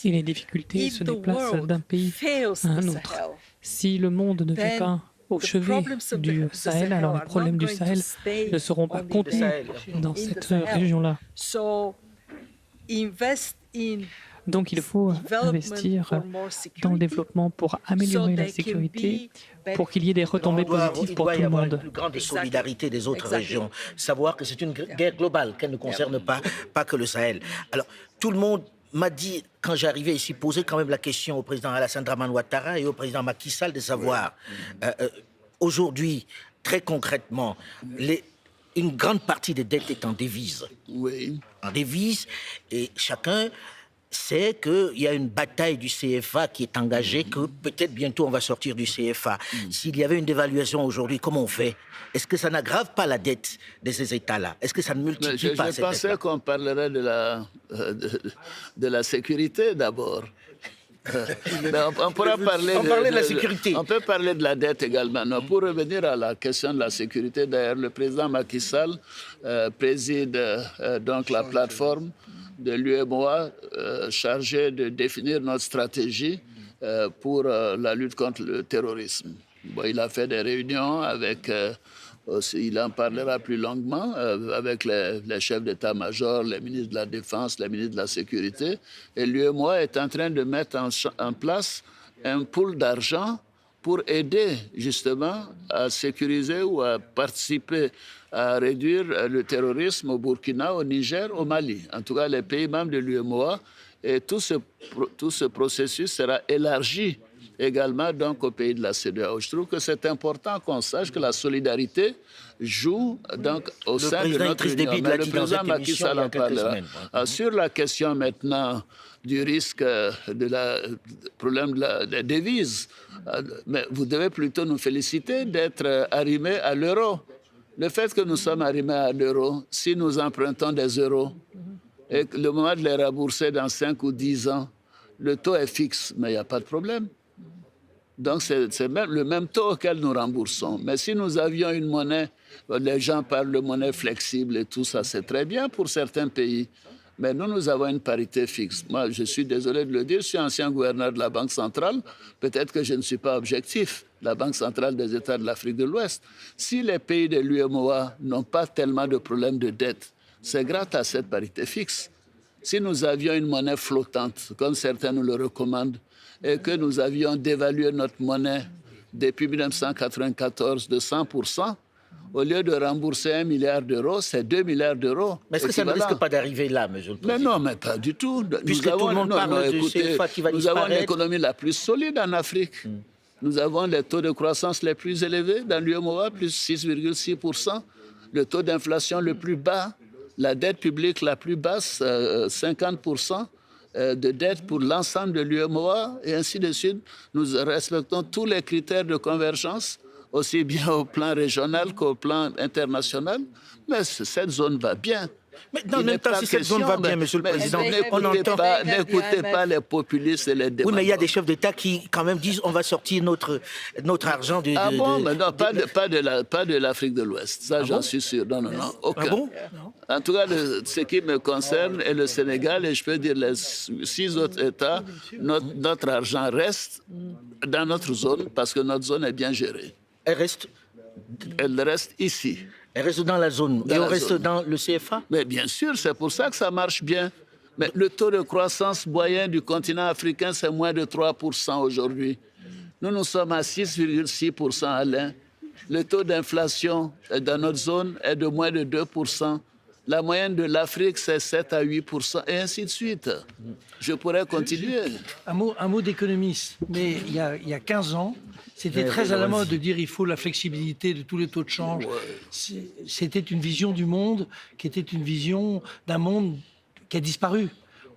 Et les difficultés se déplacent d'un pays à un autre. Si le monde ne fait pas au chevet du Sahel. Alors les problèmes du Sahel ne seront pas contenus dans cette région-là. Donc il faut investir dans le développement pour améliorer la sécurité, pour qu'il y ait des retombées positives pour tout le monde. Il doit y avoir une plus grande solidarité des autres régions. Savoir que c'est une guerre globale, qu'elle ne concerne pas que le Sahel. Alors, tout le monde m'a dit, quand j'arrivais ici, poser quand même la question au président Alassane Dramane Ouattara et au président Macky Sall de savoir, aujourd'hui, très concrètement, une grande partie des dettes est en devise. Oui. En devise, et chacun sait qu'il y a une bataille du CFA qui est engagée, que peut-être bientôt on va sortir du CFA. S'il y avait une dévaluation aujourd'hui, comment on fait? Est-ce que ça n'aggrave pas la dette de ces États-là? Est-ce que ça ne multiplie pas cette dette? Je pensais qu'on parlerait de la sécurité d'abord. On pourra parler de la sécurité. On peut parler de la dette également. Non, pour revenir à la question de la sécurité, d'ailleurs, le président Macky Sall préside donc la plateforme de l'UEMOA chargée de définir notre stratégie pour la lutte contre le terrorisme. Bon, il a fait des réunions avec, il en parlera plus longuement, avec les chefs d'état-major, les ministres de la Défense, les ministres de la Sécurité. Et l'UEMOA est en train de mettre en place un pool d'argent pour aider justement à sécuriser ou à participer à réduire le terrorisme au Burkina, au Niger, au Mali. En tout cas, les pays membres de l'UEMOA. Et tout ce processus sera élargi également donc au pays de la CEDEAO. Je trouve que c'est important qu'on sache que la solidarité joue donc au sein de notre Union. Mais le président Macky Sall en parlera. Sur la question maintenant du risque problème des devises, mais vous devez plutôt nous féliciter d'être arrimés à l'euro. Le fait que nous sommes arrimés à l'euro, si nous empruntons des euros, et que le moment de les rembourser dans 5 ou 10 ans, le taux est fixe, mais il n'y a pas de problème. Donc c'est même le même taux auquel nous remboursons. Mais si nous avions une monnaie, les gens parlent de monnaie flexible et tout ça, c'est très bien pour certains pays. Mais nous avons une parité fixe. Moi, je suis désolé de le dire, je suis ancien gouverneur de la Banque centrale. Peut-être que je ne suis pas objectif. La Banque centrale des États de l'Afrique de l'Ouest. Si les pays de l'UEMOA n'ont pas tellement de problèmes de dette, c'est grâce à cette parité fixe. Si nous avions une monnaie flottante, comme certains nous le recommandent, et que nous avions dévalué notre monnaie depuis 1994 de 100%, au lieu de rembourser 1 milliard d'euros, c'est 2 milliards d'euros. Mais est-ce que ça ne risque pas d'arriver là, monsieur le Président? Mais non, mais pas du tout. Puisque tout le monde parle du CFA qui va disparaître. Nous avons l'économie la plus solide en Afrique. Nous avons les taux de croissance les plus élevés dans l'UEMOA, plus 6,6%. Le taux d'inflation le plus bas, la dette publique la plus basse, 50%. De dette pour l'ensemble de l'UEMOA et ainsi de suite. Nous respectons tous les critères de convergence, aussi bien au plan régional qu'au plan international. Mais cette zone va bien. Mais dans le même temps, si cette zone va bien, monsieur le Président, n'écoutez pas les populistes et les démocrates. Oui, mais il y a des chefs d'État qui quand même disent on va sortir notre argent de... Ah bon, mais non, pas de l'Afrique de l'Ouest. Ça, j'en suis sûr. Non, aucun. Ah bon? En tout cas, ce qui me concerne est le Sénégal et je peux dire les 6 autres États, notre argent reste dans notre zone parce que notre zone est bien gérée. Elle reste ici. Elle reste dans la zone. Et on reste dans le CFA? Mais bien sûr, c'est pour ça que ça marche bien. Mais le taux de croissance moyen du continent africain, c'est moins de 3% aujourd'hui. Nous sommes à 6,6%, Alain. Le taux d'inflation dans notre zone est de moins de 2%. La moyenne de l'Afrique, c'est 7 à 8%, et ainsi de suite. Je pourrais continuer. Un mot d'économiste. Mais il y a 15 ans, c'était très à la mode de dire qu'il faut la flexibilité de tous les taux de change. C'était une vision du monde qui était une vision d'un monde qui a disparu.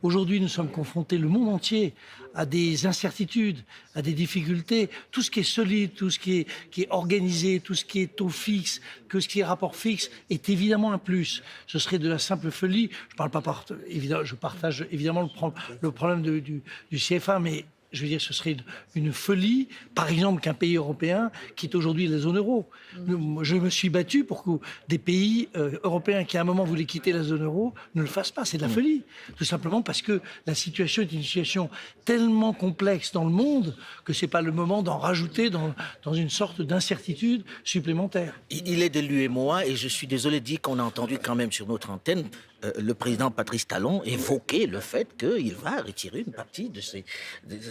Aujourd'hui, nous sommes confrontés, le monde entier, à des incertitudes, à des difficultés. Tout ce qui est solide, tout ce qui est organisé, tout ce qui est taux fixe, que ce qui est rapport fixe, est évidemment un plus. Ce serait de la simple folie. Je parle pas je partage évidemment le problème du CFA, mais je veux dire, ce serait une folie, par exemple, qu'un pays européen quitte aujourd'hui la zone euro. Je me suis battu pour que des pays européens qui, à un moment, voulaient quitter la zone euro ne le fassent pas. C'est de la folie. Tout simplement parce que la situation est une situation tellement complexe dans le monde que ce n'est pas le moment d'en rajouter dans une sorte d'incertitude supplémentaire. Il est de l'UEMOA et je suis désolé de dire qu'on a entendu quand même sur notre antenne le président Patrice Talon évoquer le fait qu'il va retirer une partie de ses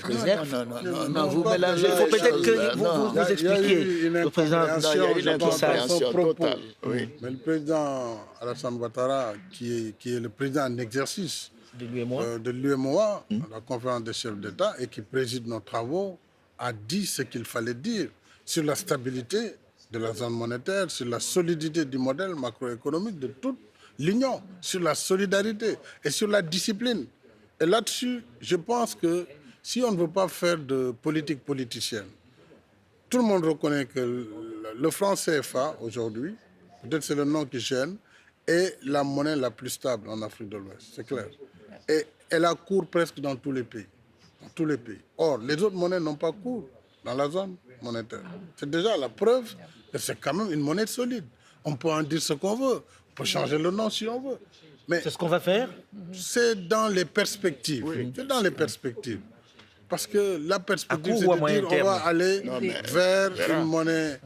réserves. Non, vous mélangez. Il faut peut-être que vous expliquiez. Le président, il y a une incompréhension totale. Oui. Mais le président Alassane Ouattara, qui est le président en exercice de l'UEMOA, la conférence des chefs d'État, et qui préside nos travaux, a dit ce qu'il fallait dire sur la stabilité de la zone monétaire, sur la solidité du modèle macroéconomique de toute l'Union, sur la solidarité et sur la discipline. Et là-dessus, je pense que si on ne veut pas faire de politique politicienne, tout le monde reconnaît que le franc CFA, aujourd'hui, peut-être c'est le nom qui gêne, est la monnaie la plus stable en Afrique de l'Ouest, c'est clair. Et elle a cours presque dans tous les pays. Dans tous les pays. Or, les autres monnaies n'ont pas cours dans la zone monétaire. C'est déjà la preuve que c'est quand même une monnaie solide. On peut en dire ce qu'on veut. On peut changer le nom si on veut. Mais c'est ce qu'on va faire? C'est dans les perspectives. Oui. C'est dans les perspectives. Parce que la perspective, c'est de dire on va aller vers une monnaie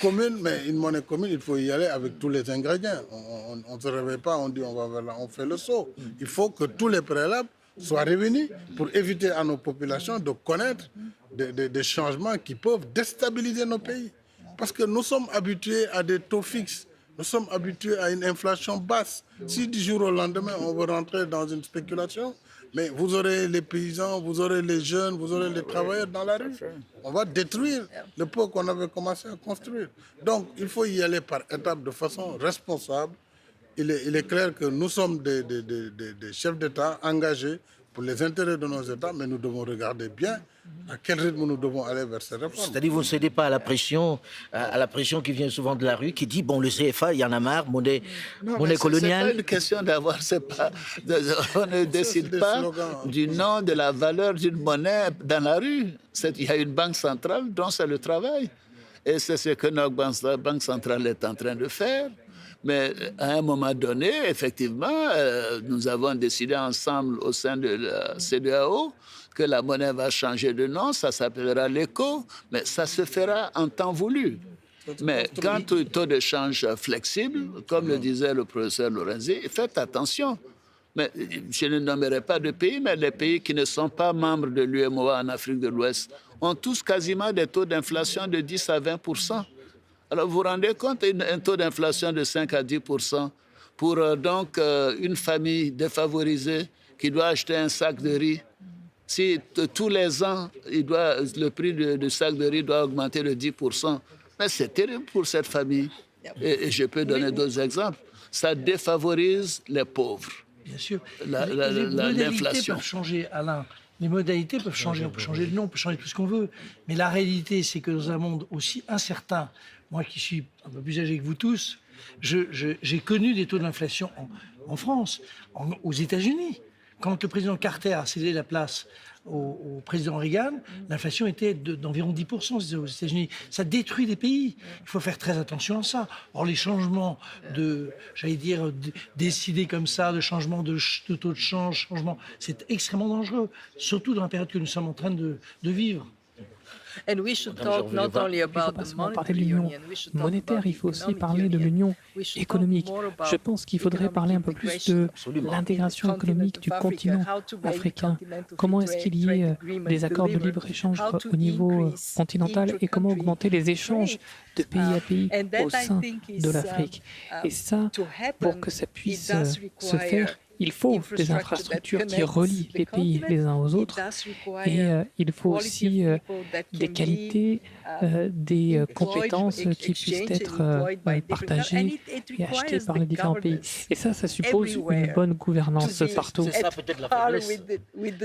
commune, mais une monnaie commune, il faut y aller avec tous les ingrédients. On ne se réveille pas, on dit on va vers là, on fait le saut. Il faut que tous les préalables soient réunis pour éviter à nos populations de connaître des changements qui peuvent déstabiliser nos pays. Parce que nous sommes habitués à des taux fixes. Nous sommes habitués à une inflation basse. Si du jour au lendemain, on veut rentrer dans une spéculation, mais vous aurez les paysans, vous aurez les jeunes, vous aurez les travailleurs dans la rue. On va détruire le pot qu'on avait commencé à construire. Donc, il faut y aller par étapes de façon responsable. Il est clair que nous sommes des chefs d'État engagés pour les intérêts de nos États, mais nous devons regarder bien à quel rythme nous devons aller vers ces réformes. C'est-à-dire vous ne cédez pas à la pression qui vient souvent de la rue, qui dit, bon, le CFA, il y en a marre, monnaie coloniale. C'est pas une question d'avoir, on ne décide pas du nom, de la valeur d'une monnaie dans la rue. Il y a une banque centrale dont c'est le travail. Et c'est ce que notre banque centrale est en train de faire. Mais à un moment donné, effectivement, nous avons décidé ensemble au sein de la CEDEAO que la monnaie va changer de nom, ça s'appellera l'ECO, mais ça se fera en temps voulu. Mais quant au taux de change flexible, comme le disait le professeur Lorenzi, faites attention. Mais je ne nommerai pas de pays, mais les pays qui ne sont pas membres de l'UEMOA en Afrique de l'Ouest ont tous quasiment des taux d'inflation de 10 à 20%. Alors, vous vous rendez compte, un taux d'inflation de 5 à 10% pour donc une famille défavorisée qui doit acheter un sac de riz. Si tous les ans, le prix du sac de riz doit augmenter de 10%, mais c'est terrible pour cette famille. Et je peux donner d'autres exemples. Ça défavorise les pauvres. Bien sûr. Les modalités peuvent changer, Alain. Les modalités peuvent changer. On peut changer le nom, on peut changer tout ce qu'on veut. Mais la réalité, c'est que dans un monde aussi incertain, moi qui suis un peu plus âgé que vous tous, j'ai connu des taux d'inflation en France, aux États-Unis. Quand le président Carter a cédé la place au président Reagan, l'inflation était d'environ 10% aux États-Unis. Ça détruit des pays. Il faut faire très attention à ça. Or, les changements décidés comme ça, de changement de taux de change, c'est extrêmement dangereux, surtout dans la période que nous sommes en train de vivre. Il ne faut pas seulement parler de l'union monétaire, il faut aussi parler de l'union économique. Je pense qu'il faudrait parler un peu plus de l'intégration économique du continent africain. Comment est-ce qu'il y ait des accords de libre-échange au niveau continental et comment augmenter les échanges de pays à pays au sein de l'Afrique. Et ça, pour que ça puisse se faire, il faut des infrastructures qui relient les pays les uns aux autres et il faut aussi des qualités, des compétences qui puissent être partagées et achetées par les différents pays. Et ça suppose une bonne gouvernance partout. C'est ça peut-être la faiblesse.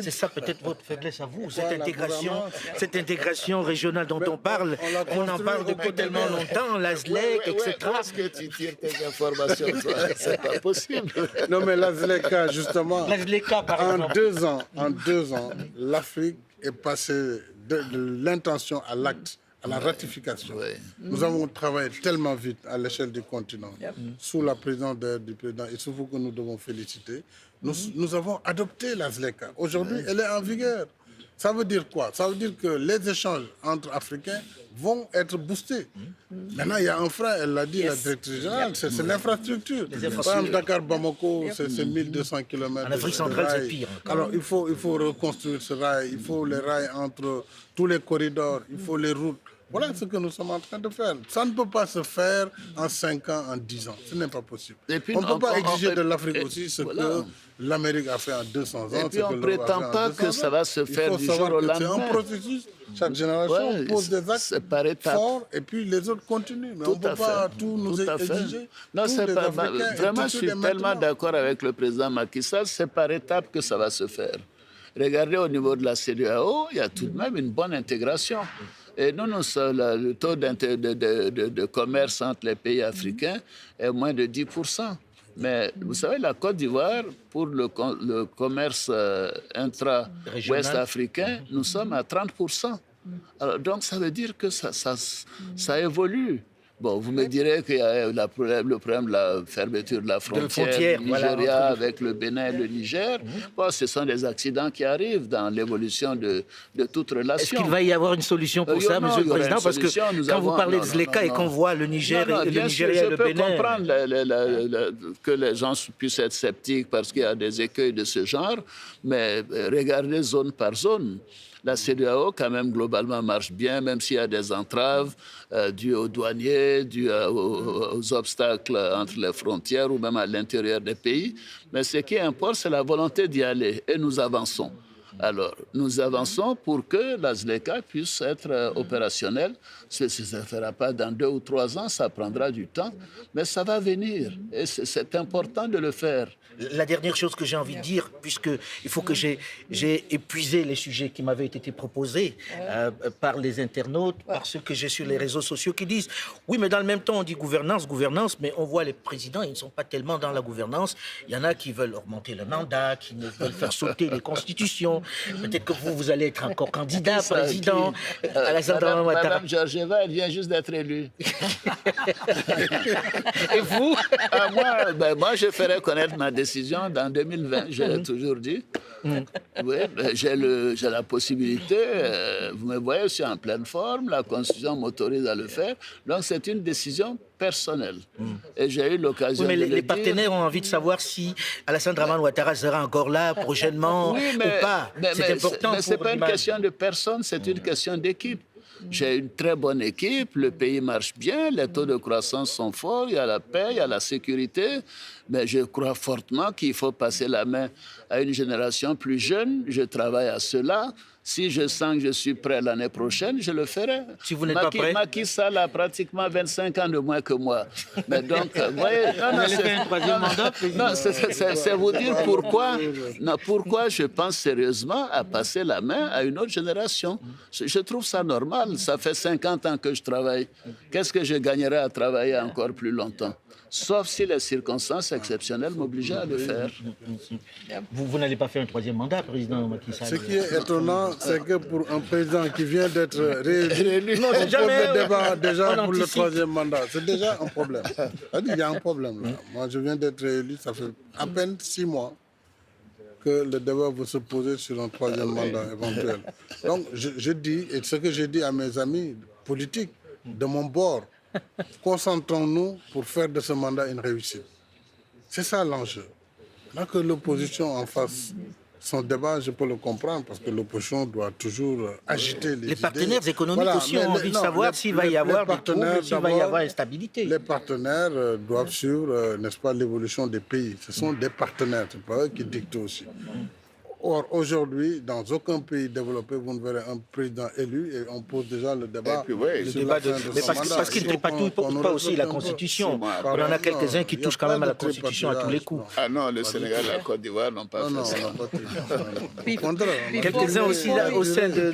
C'est ça peut-être votre faiblesse à vous, cette intégration régionale dont on parle. On en parle depuis tellement longtemps, la ZLEC, etc. Est-ce que tu tires tes informations, toi? C'est pas possible. Non, mais la ZLECA, justement, en 2 ans, l'Afrique est passé de l'intention à l'acte, à la ratification. Nous avons travaillé tellement vite à l'échelle du continent, sous la présidence du président Issoufou que nous devons féliciter. Nous avons adopté la ZLECA. Aujourd'hui, elle est en vigueur. Ça veut dire quoi? Ça veut dire que les échanges entre Africains vont être boostés. Maintenant, il y a un frein, elle l'a dit, la directrice générale, c'est l'infrastructure. Par exemple, Dakar-Bamako, c'est 1200 km. En Afrique centrale, c'est pire. Alors, il faut reconstruire ce rail, il faut les rails entre tous les corridors, il faut les routes. Voilà ce que nous sommes en train de faire. Ça ne peut pas se faire en 5 ans, en 10 ans. Ce n'est pas possible. On ne peut pas exiger de l'Afrique aussi ce que l'Amérique a fait en 200 ans. Et puis on ne prétend pas que ça va se faire du jour au lendemain. C'est un processus. Chaque génération pose des actes forts et puis les autres continuent. Mais on ne peut pas tout nous exiger. Non, c'est pas vraiment, je suis tellement d'accord avec le président Macky Sall. C'est par étapes que ça va se faire. Regardez au niveau de la CEDEAO, il y a tout de même une bonne intégration. Et nous, le taux de commerce entre les pays africains est moins de 10%. Mais vous savez, la Côte d'Ivoire, pour le commerce intra-ouest africain, nous sommes à 30%. Alors, donc, ça veut dire que ça évolue. Bon, vous me direz qu'il y a le problème de la fermeture de la frontière du Nigeria avec le Bénin et le Niger. Bon, ce sont des accidents qui arrivent dans l'évolution de toute relation. Est-ce qu'il va y avoir une solution pour ça, Monsieur le Président? Parce que quand vous parlez de ZLECA et qu'on voit le Niger, le Nigeria et le Bénin... Je peux comprendre que les gens puissent être sceptiques parce qu'il y a des écueils de ce genre, mais regardez zone par zone. La CEDEAO, quand même, globalement, marche bien, même s'il y a des entraves dues aux douaniers, dues aux obstacles entre les frontières ou même à l'intérieur des pays. Mais ce qui importe, c'est la volonté d'y aller. Et nous avançons. Alors, nous avançons pour que la ZLECA puisse être opérationnelle. Ça ne se fera pas dans 2 ou 3 ans, ça prendra du temps, mais ça va venir. Et c'est important de le faire. La dernière chose que j'ai envie de dire, puisqu'il faut que j'ai épuisé les sujets qui m'avaient été proposés par les internautes, par ceux que j'ai sur les réseaux sociaux qui disent « Oui, mais dans le même temps, on dit gouvernance, mais on voit les présidents, ils ne sont pas tellement dans la gouvernance. Il y en a qui veulent augmenter le mandat, qui veulent faire sauter les constitutions. Peut-être que vous allez être encore candidat, président. Madame Georgieva, elle vient juste d'être élue. Et vous? Moi, je ferai connaître ma décision dans 2020, j'ai toujours dit. Oui, j'ai la possibilité, vous me voyez, je suis en pleine forme, la Constitution m'autorise à le faire, donc c'est une décision personnelle. Et j'ai eu l'occasion de le dire. Mais les partenaires ont envie de savoir si Alassane Dramane Ouattara sera encore là prochainement ou pas. C'est important. Mais ce n'est pas une question de personne, c'est une question d'équipe. J'ai une très bonne équipe, le pays marche bien, les taux de croissance sont forts, il y a la paix, il y a la sécurité. Mais je crois fortement qu'il faut passer la main à une génération plus jeune. Je travaille à cela. Si je sens que je suis prêt l'année prochaine, je le ferai. Si vous n'êtes pas prêt? Macky Sall a pratiquement 25 ans de moins que moi. Mais donc, vous voyez... C'est vous dire pourquoi je pense sérieusement à passer la main à une autre génération. Je trouve ça normal. Ça fait 50 ans que je travaille. Qu'est-ce que je gagnerais à travailler encore plus longtemps? Sauf si les circonstances exceptionnelles m'obligeaient à le faire. Vous n'allez pas faire un 3e mandat, président Macky Sall? Ce qui est étonnant, c'est que pour un président qui vient d'être réélu, on pose le débat déjà pour le 3e mandat. C'est déjà un problème. Il y a un problème là. Moi, je viens d'être réélu, ça fait à peine 6 mois que le débat va se poser sur un 3e mandat éventuel. Donc, je dis, et ce que j'ai dit à mes amis politiques de mon bord, concentrons-nous pour faire de ce mandat une réussite. C'est ça l'enjeu. Là que l'opposition en fasse son débat, je peux le comprendre, parce que l'opposition doit toujours agiter les idées. Les partenaires économiques aussi ont envie de savoir s'il va y avoir des troubles, s'il va y avoir instabilité. Les partenaires doivent suivre, n'est-ce pas, l'évolution des pays. Ce sont des partenaires, c'est pas eux qui dictent aussi. Or, aujourd'hui, dans aucun pays développé, vous ne verrez un président élu et on pose déjà le débat. Mais parce qu'il ne traite pas aussi la Constitution. On en a quelques-uns qui touchent quand même à la Constitution à tous les coups. Ah non, le Sénégal et la Côte d'Ivoire n'ont pas fait ça. Quelques-uns aussi là, au sein de...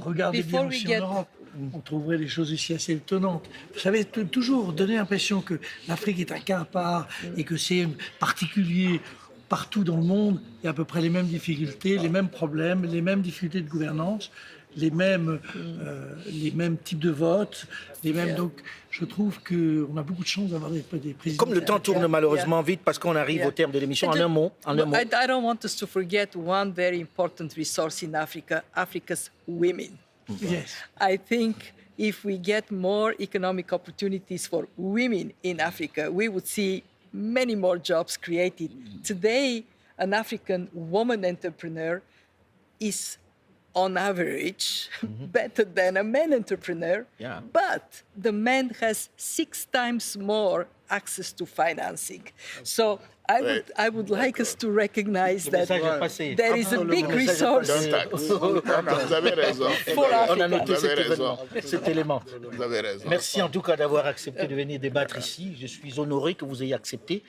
Regardez bien aussi en Europe. On trouverait des choses ici assez étonnantes. Vous savez, toujours donner l'impression que l'Afrique est un cas à part et que c'est particulier partout dans le monde, il y a à peu près les mêmes difficultés, les mêmes problèmes, les mêmes difficultés de gouvernance, les mêmes types de vote, donc je trouve qu'on a beaucoup de chance d'avoir des présidents. Comme le temps tourne malheureusement vite parce qu'on arrive au terme de l'émission, en un mot. I don't want us to forget one very important resource in Africa, Africa's women. Yes. I think if we get more economic opportunities for women in Africa, we would see many more jobs created. Today, an African woman entrepreneur is on average, better than a man entrepreneur, but the man has 6 times more access to financing. So I would like us to recognize that there is a big resource Vous avez raison. for On a noté Africa. cet élément. Vous avez raison. Merci en tout cas d'avoir accepté de venir débattre ici. Je suis honoré que vous ayez accepté.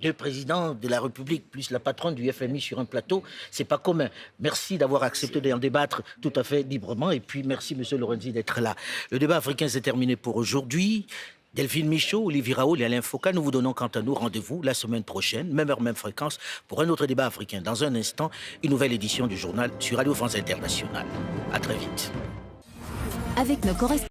Deux présidents de la République plus la patronne du FMI sur un plateau, c'est pas commun. Merci d'avoir accepté d'en débattre tout à fait librement. Et puis merci Monsieur Lorenzi d'être là. Le débat africain s'est terminé pour aujourd'hui. Delphine Michaud, Olivier Raoul et Alain Foucault, nous vous donnons quant à nous rendez-vous la semaine prochaine, même heure, même fréquence, pour un autre débat africain. Dans un instant, une nouvelle édition du journal sur Radio France Internationale. À très vite. Avec nos correspondants.